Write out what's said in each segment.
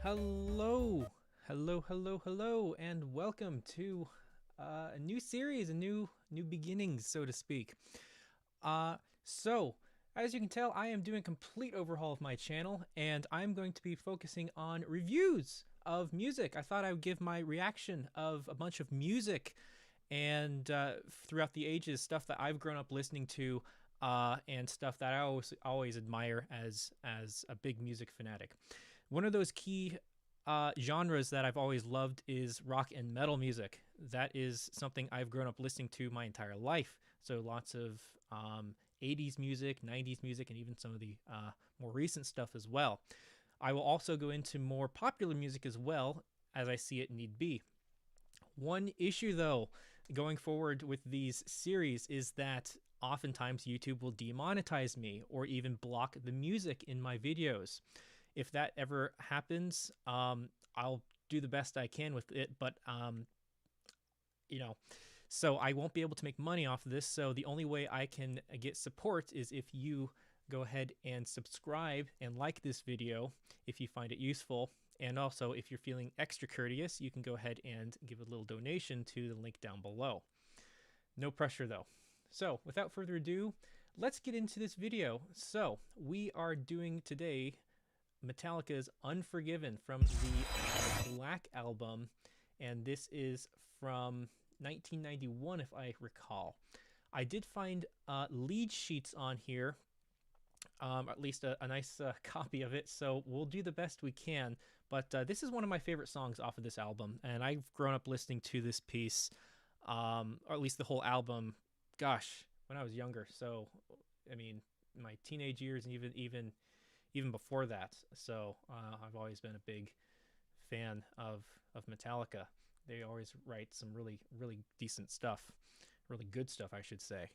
Hello, hello, and welcome to a new series, a new beginnings, so to speak. So, as you can tell, I am doing a complete overhaul of my channel, and I'm going to be focusing on reviews of music. I thought I would give my reaction of a bunch of music and throughout the ages, stuff that I've grown up listening to, and stuff that I always admire as a big music fanatic. One of those key genres that I've always loved is rock and metal music. That is something I've grown up listening to my entire life. So lots of 80s music, 90s music, and even some of the more recent stuff as well. I will also go into more popular music as well, as I see it need be. One issue, though, going forward with these series is that oftentimes YouTube will demonetize me or even block the music in my videos. If that ever happens, I'll do the best I can with it, but so I won't be able to make money off of this. So the only way I can get support is if you go ahead and subscribe and like this video if you find it useful. And also, if you're feeling extra courteous, you can go ahead and give a little donation to the link down below. No pressure, though. So without further ado, let's get into this video. So we are doing today Metallica's Unforgiven from the Black album, and this is from 1991 if I recall. I did find lead sheets on here, at least a nice copy of it, so we'll do the best we can. But this is one of my favorite songs off of this album, and I've grown up listening to this piece, or at least the whole album, gosh, when I was younger. So I mean, my teenage years and even before that. So I've always been a big fan of Metallica. They always write some really decent stuff, really good stuff, I should say.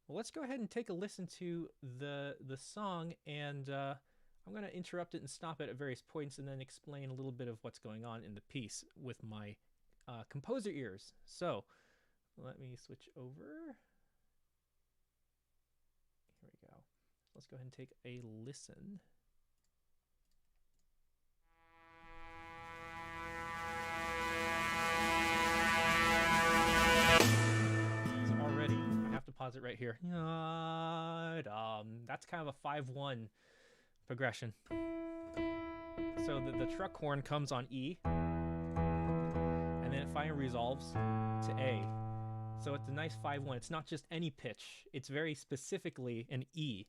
Well, let's go ahead and take a listen to the song, and I'm going to interrupt it and stop it at various points and then explain a little bit of what's going on in the piece with my composer ears. So let me switch over. Here we go. Let's go ahead and take a listen. So already, I have to pause it right here. That's kind of a 5-1 progression. So the truck horn comes on E, and then it finally resolves to A. So it's a nice 5-1. It's not just any pitch. It's very specifically an E.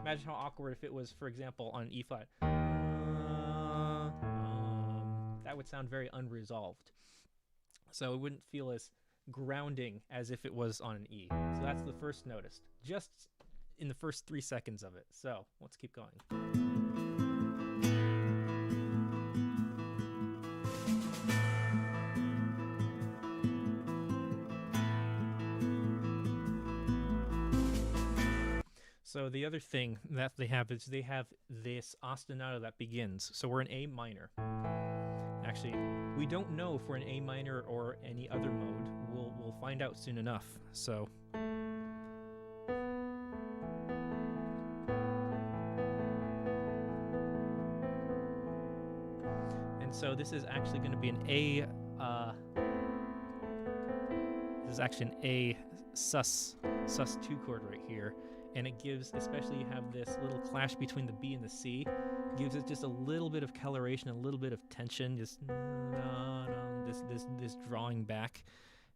Imagine how awkward if it was, for example, on E flat. That would sound very unresolved. So it wouldn't feel as grounding as if it was on an E. So that's the first notice, just in the first 3 seconds of it. So let's keep going. So the other thing that they have is they have this ostinato that begins. So we're in A minor. Actually, we don't know if we're in A minor or any other mode. We'll find out soon enough. So and so this is actually going to be an A. This is actually an A sus2 chord right here. And it gives, especially you have this little clash between the B and the C, gives it just a little bit of coloration, a little bit of tension, just this drawing back.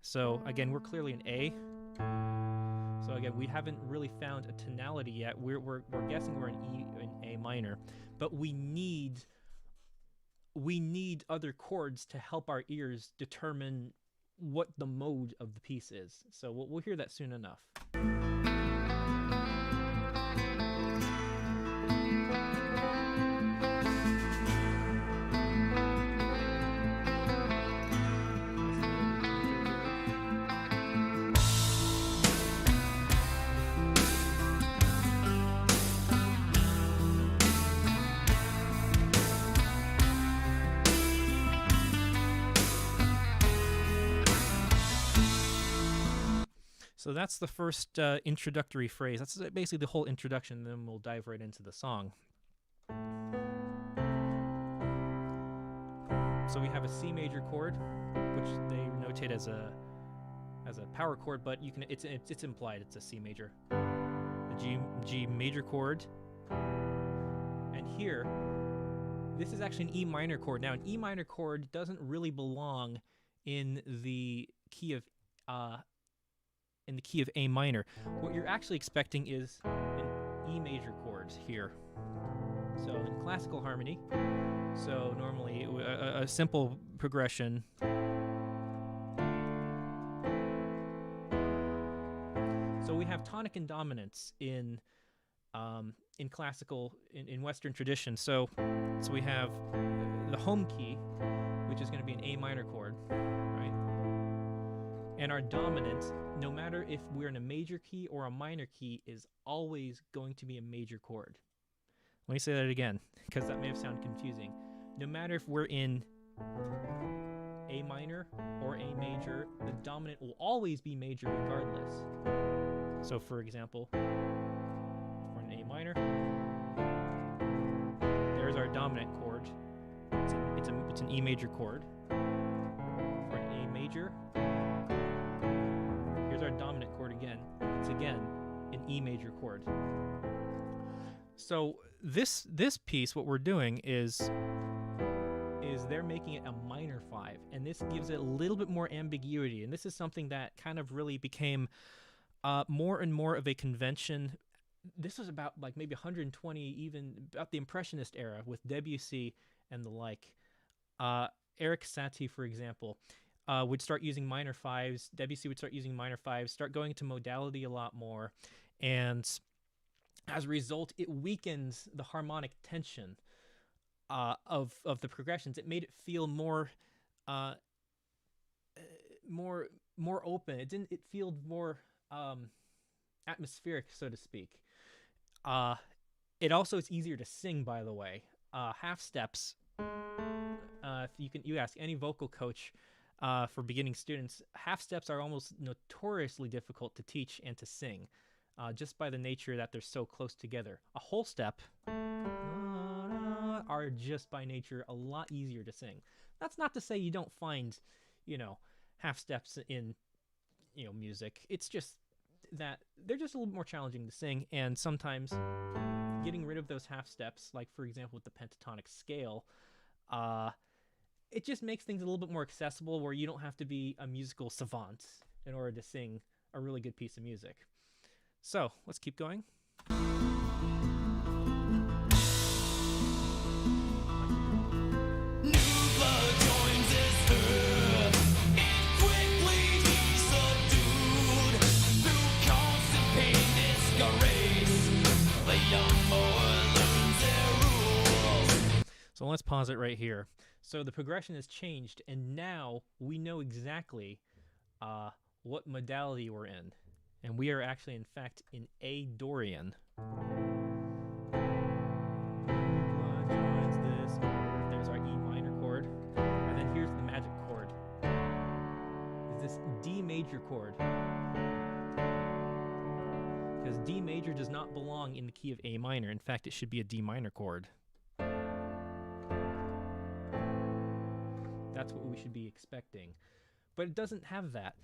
So again, we're clearly an A. So again, we haven't really found a tonality yet. We're guessing we're in E and A minor, but we need other chords to help our ears determine what the mode of the piece is. So we'll hear that soon enough. So that's the first introductory phrase. That's basically the whole introduction, then we'll dive right into the song. So we have a C major chord, which they notate as a power chord, but you can it's implied it's a C major. The G major chord, and here, this is actually an E minor chord. Now, an E minor chord doesn't really belong in the key of A minor. What you're actually expecting is an E major chord here. So in classical harmony, so normally a simple progression. So we have tonic and dominance in classical, in Western tradition. So we have the home key, which is going to be an A minor chord, right? And our dominant, no matter if we're in a major key or a minor key, is always going to be a major chord. Let me say that again, because that may have sounded confusing. No matter if we're in A minor or A major, the dominant will always be major regardless. So for example, for an A minor, there's our dominant chord. It's an E major chord. For an A major, here's our dominant chord again. It's again an E major chord. So this piece, what we're doing is they're making it a minor 5, and this gives it a little bit more ambiguity. And this is something that kind of really became more and more of a convention. This was about like maybe 120, even about the Impressionist era with Debussy and the like. Eric Satie, for example, would start using minor 5s. Debussy would start using minor 5s, start going to modality a lot more, and as a result, it weakens the harmonic tension of the progressions. It made it feel more open. It felt more atmospheric, so to speak. It also is easier to sing, by the way. Half steps. If you ask any vocal coach for beginning students, half steps are almost notoriously difficult to teach and to sing, just by the nature that they're so close together. A whole step are just by nature a lot easier to sing. That's not to say you don't find, half steps in, music. It's just that they're just a little more challenging to sing, and sometimes getting rid of those half steps, like for example with the pentatonic scale, it just makes things a little bit more accessible, where you don't have to be a musical savant in order to sing a really good piece of music. So let's keep going. So let's pause it right here. So the progression has changed, and now we know exactly what modality we're in. And we are actually, in fact, in A Dorian. There's our E minor chord. And then here's the magic chord. Is this D major chord. Because D major does not belong in the key of A minor. In fact, it should be a D minor chord. That's what we should be expecting. But it doesn't have that.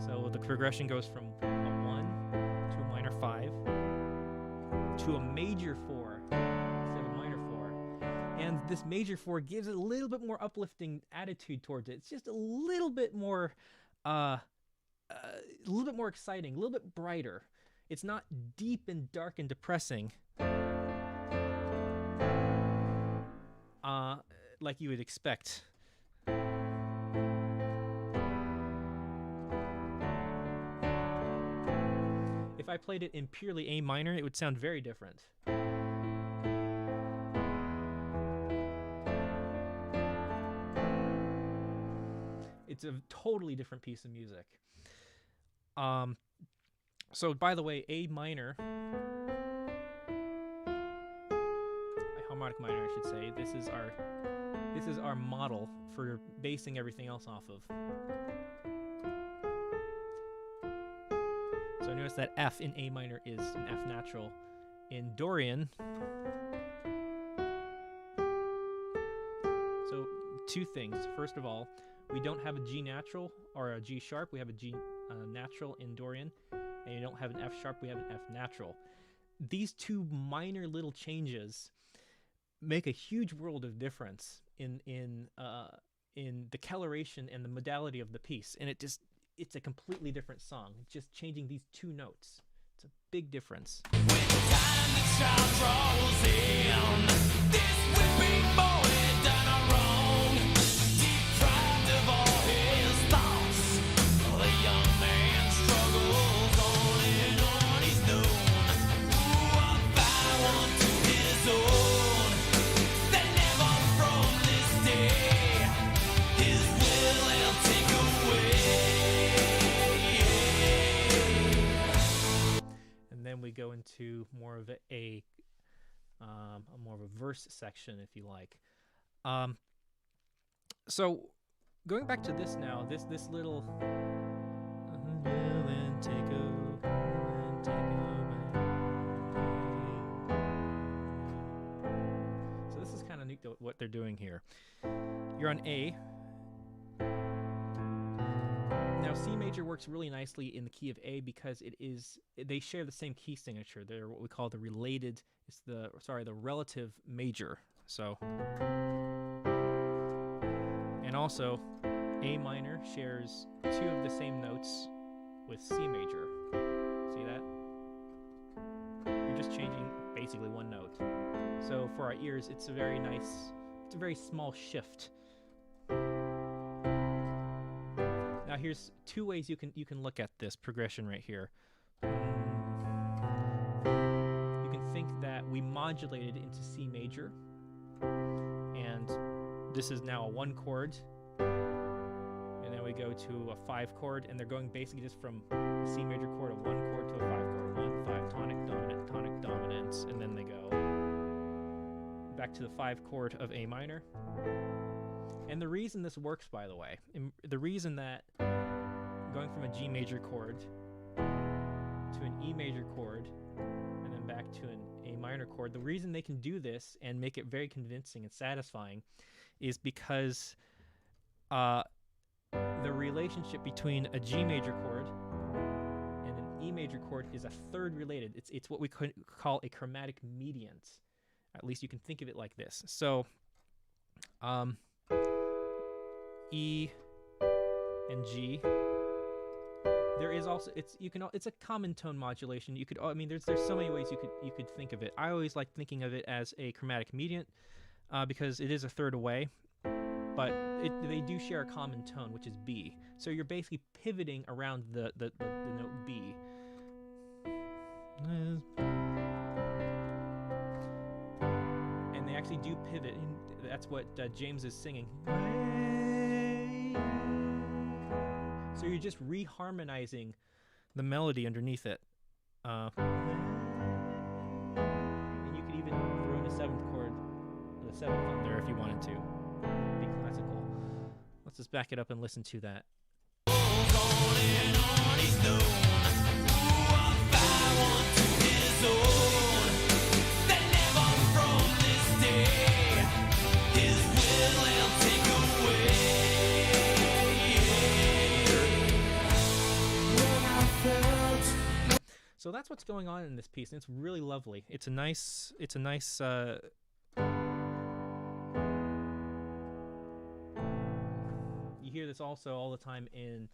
So the progression goes from a 1 to a minor 5 to a major 4 instead of a minor 4. And this major 4 gives it a little bit more uplifting attitude towards it. It's just a little bit more exciting, a little bit brighter. It's not deep and dark and depressing. Like you would expect. If I played it in purely A minor, it would sound very different. It's a totally different piece of music. So by the way, A minor, harmonic minor, I should say. This is our model for basing everything else off of. So notice that F in A minor is an F natural in Dorian, so two things. First of all, we don't have a G natural or a G sharp. We have a G natural in Dorian, and you don't have an F sharp. We have an F natural. These two minor little changes make a huge world of difference in the coloration and the modality of the piece, and it's a completely different song. Just changing these two notes, it's a big difference. When time the child rolls in, this whipping boy done a wrong, deprived of all his thoughts. The young man struggles on and on. He's known a fire one to his own. That never from this day his will will take away. And then we go into more of a verse section, if you like. So going back to this now, this little so this is kind of neat what they're doing here. You're on A. Now C major works really nicely in the key of A because they share the same key signature. They're what we call the related, the relative major. So, and also A minor shares two of the same notes with C major. See that? You're just changing basically one note. So for our ears, it's a very small shift. Now here's two ways you can look at this progression right here. You can think that we modulated into C major, and this is now a 1 chord, and then we go to a 5 chord, and they're going basically just from a C major chord, a 1 chord to a 5 chord, 1, 5, tonic, dominant, and then they go back to the 5 chord of A minor. And the reason this works, by the way, the reason that going from a G major chord to an E major chord and then back to an A minor chord, the reason they can do this and make it very convincing and satisfying is because the relationship between a G major chord and an E major chord is a third related. It's what we could call a chromatic mediant. At least you can think of it like this. So, E and G. There is also it's a common tone modulation. You could there's so many ways you could think of it. I always like thinking of it as a chromatic mediant because it is a third away, but they do share a common tone, which is B. So you're basically pivoting around the note B. And they actually do pivot. And that's what James is singing. So you're just reharmonizing the melody underneath it. And you could even throw in a 7th chord, the 7th on there if you wanted to. Be classical. Let's just back it up and listen to that. So that's what's going on in this piece, and it's really lovely. It's a nice you hear this also all the time in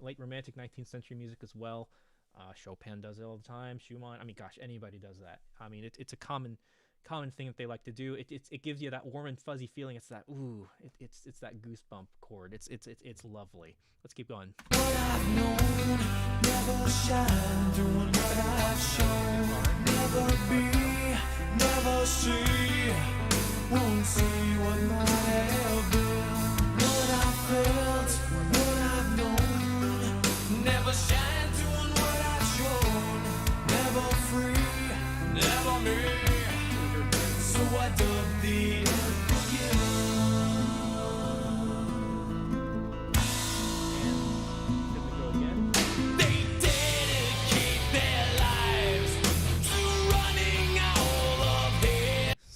late romantic 19th century music as well. Chopin does it all the time. Schumann. I mean, gosh, anybody does that. I mean, it's a common thing that they like to do. It gives you that warm and fuzzy feeling. It's that it's that goosebump chord. It's lovely. Let's keep going. What I've known, never shine, doing what I've shown, never be, never see, won't see what might have been. What I felt, what I've known, never shine, doing what I've shown, never free, never me. So I dug the Unforgiven. And then we go again. They dedicate their lives.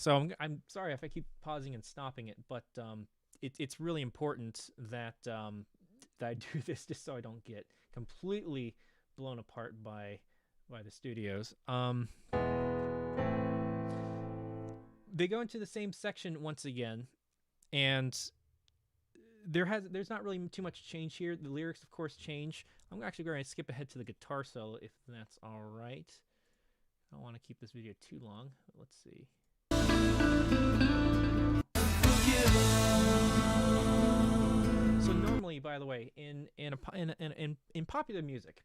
So I'm sorry if I keep pausing and stopping it, but it's really important that that I do this just so I don't get completely blown apart by the studios. They go into the same section once again, and there's not really too much change here. The lyrics, of course, change. I'm actually going to skip ahead to the guitar solo if that's all right. I don't want to keep this video too long. Let's see. So normally, by the way, in popular music,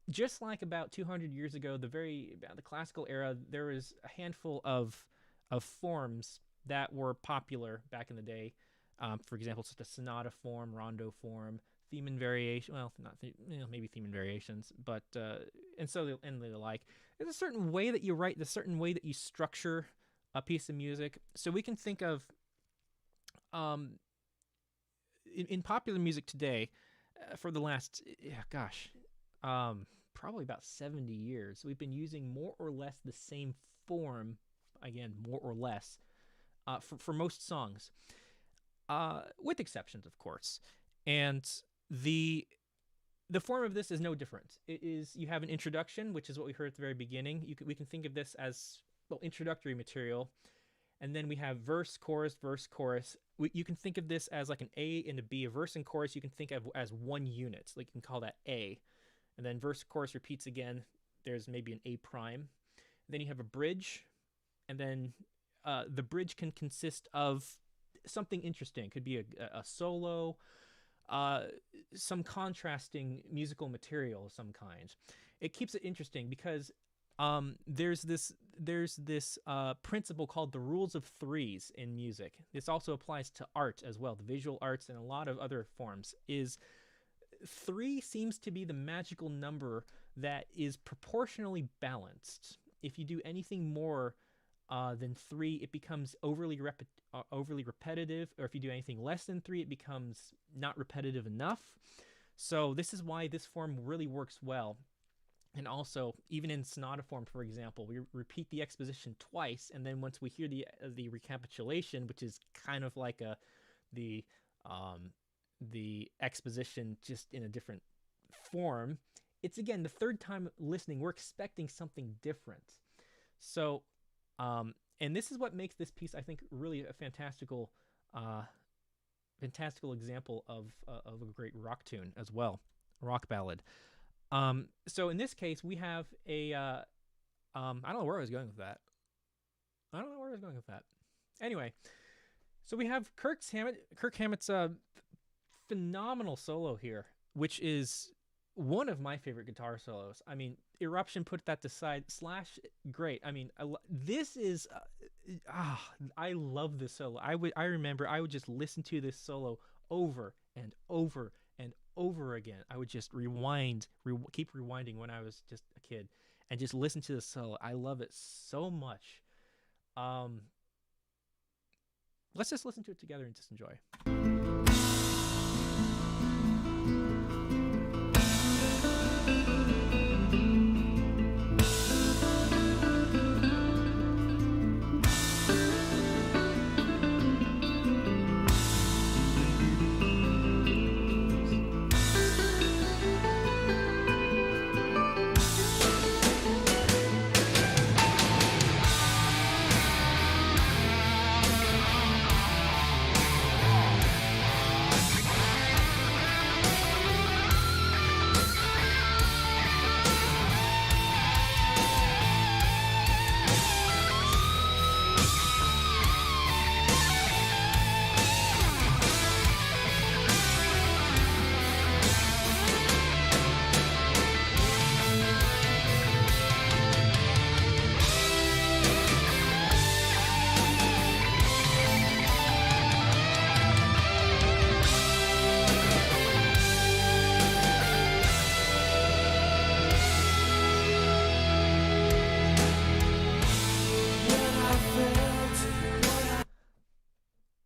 just like about 200 years ago, the classical era, there was a handful of forms that were popular back in the day. For example, such a sonata form, rondo form, theme and variation. Well, not maybe theme and variations, but and the like. There's a certain way that you write, a certain way that you structure a piece of music. So we can think of in popular music today, for the last probably about 70 years, we've been using more or less the same form. Again, more or less for most songs. With exceptions, of course. And the form of this is no different. It is, you have an introduction, which is what we heard at the very beginning. We can think of this as, well, introductory material. And then we have verse, chorus, verse, chorus. You can think of this as like an A and a B. A verse and chorus you can think of as one unit. Like you can call that A. And then verse, chorus repeats again. There's maybe an A prime. And then you have a bridge. And then the bridge can consist of something interesting. It could be a solo, some contrasting musical material of some kind. It keeps it interesting because there's this principle called the rules of threes in music. This also applies to art as well, the visual arts and a lot of other forms. Is 3 seems to be the magical number that is proportionally balanced. If you do anything more than 3, it becomes overly repetitive, or if you do anything less than 3, it becomes not repetitive enough. So this is why this form really works well. And also, even in sonata form, for example, we repeat the exposition twice, and then once we hear the recapitulation, which is kind of like the exposition just in a different form, it's again the third time listening, we're expecting something different. So and this is what makes this piece, I think, really a fantastical example of a great rock tune as well, rock ballad. So in this case, we have a I don't know where I was going with that. Anyway, so we have Kirk Hammett's phenomenal solo here, which is one of my favorite guitar solos. I mean, Eruption put that to side. Slash, great. I mean, this is I love this solo. I remember I would just listen to this solo over and over and over again. I would just keep rewinding when I was just a kid and just listen to the solo. I love it so much. Let's just listen to it together and just enjoy.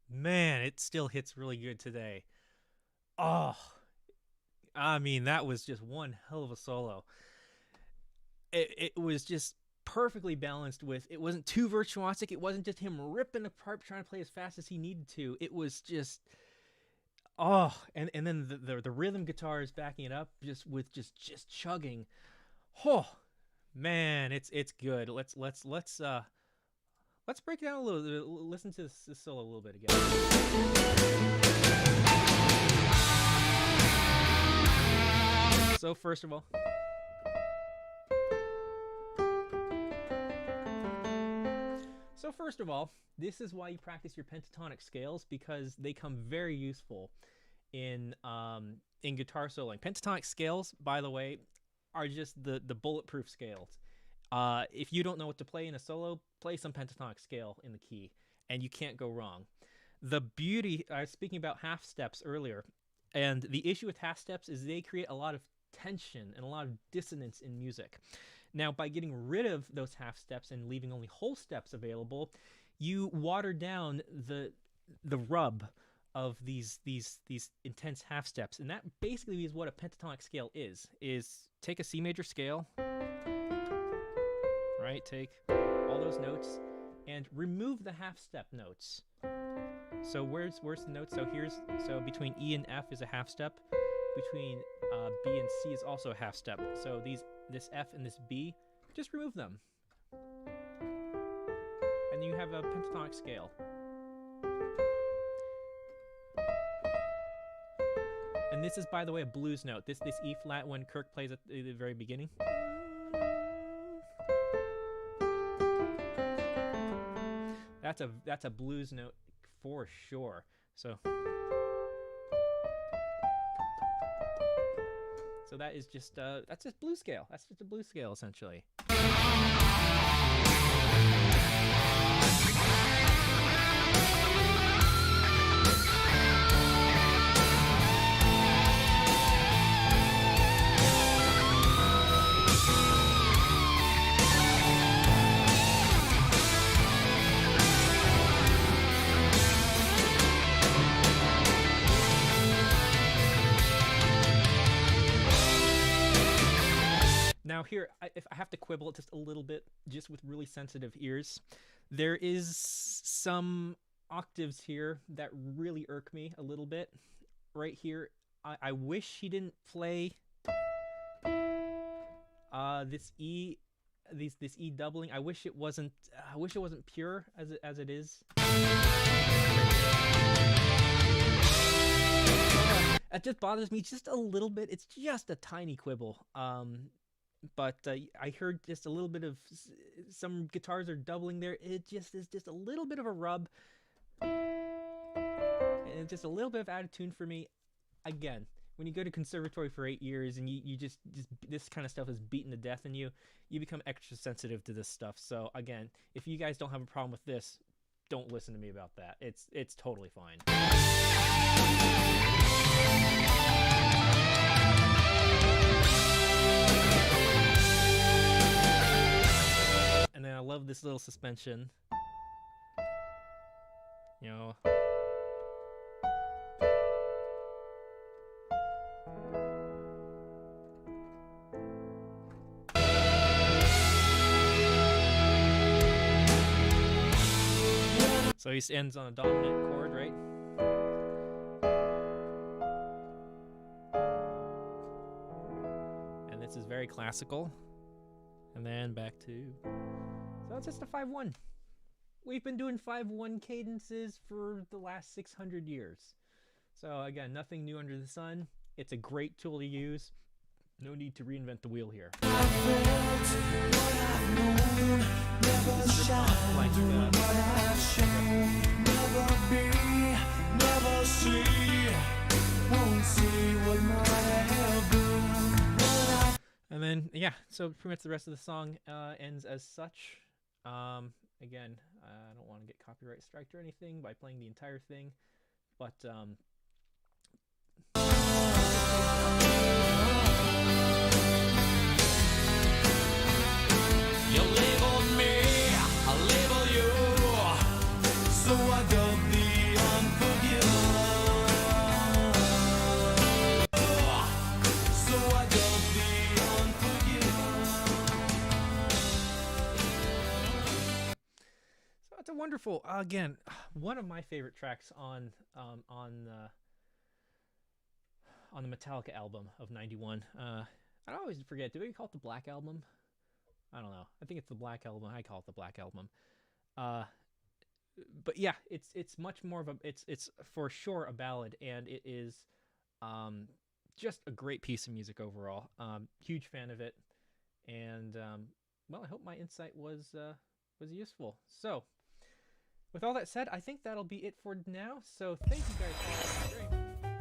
Man, it still hits really good today. Oh, I mean, that was just one hell of a solo. It was just perfectly balanced with, it wasn't too virtuosic, it wasn't just him ripping apart trying to play as fast as he needed to. It was just, oh, and then the rhythm guitar is backing it up just with just chugging. Oh man, it's good. Let's break it down a little bit. Listen to this solo a little bit again. So first of all, this is why you practice your pentatonic scales, because they come very useful in guitar soloing. Pentatonic scales, by the way, are just the bulletproof scales. If you don't know what to play in a solo, play some pentatonic scale in the key, and you can't go wrong. The beauty, I was speaking about half steps earlier, and the issue with half steps is they create a lot of tension and a lot of dissonance in music. Now, by getting rid of those half steps and leaving only whole steps available, you water down the rub of these intense half steps, and that basically is what a pentatonic scale is take a C major scale, right? Take all those notes and remove the half step notes. So where's the notes? So between E and F is a half step. Between B and C is also a half step. So this F and this B, just remove them, and you have a pentatonic scale. And this is, by the way, a blues note. This E flat when Kirk plays at the very beginning. That's a blues note for sure. So that is just that's just blues scale. That's just a blues scale essentially. Now here, if I have to quibble just a little bit, just with really sensitive ears, there is some octaves here that really irk me a little bit. Right here, I wish he didn't play this E, this E doubling. I wish it wasn't pure as it is. That just bothers me just a little bit. It's just a tiny quibble. But I heard just a little bit of some guitars are doubling there. It just is just a little bit of a rub, and it's just a little bit of out of tune for me. Again, when you go to conservatory for 8 years and you just this kind of stuff is beaten to death in you, you become extra sensitive to this stuff. So again, if you guys don't have a problem with this, don't listen to me about that. It's totally fine. And then I love this little suspension. You know. So he ends on a dominant chord, right? And this is very classical. And then back to... So it's just a 5-1. We've been doing 5-1 cadences for the last 600 years. So again, nothing new under the sun. It's a great tool to use. No need to reinvent the wheel here. And then, yeah, so pretty much the rest of the song ends as such. Again, I don't want to get copyright striked or anything by playing the entire thing, but you labeled me, I label you, so I dub the unforgiven. So I dub the unforgiven. wonderful. Again, one of my favorite tracks on the Metallica album of '91. I always forget. Do we call it the Black Album? I don't know. I think it's the Black Album. I call it the Black Album. Uh, but yeah, it's much more of a it's for sure a ballad, and it is just a great piece of music overall. Huge fan of it, and well, I hope my insight was useful. So, with all that said, I think that'll be it for now. So, thank you guys all for sharing.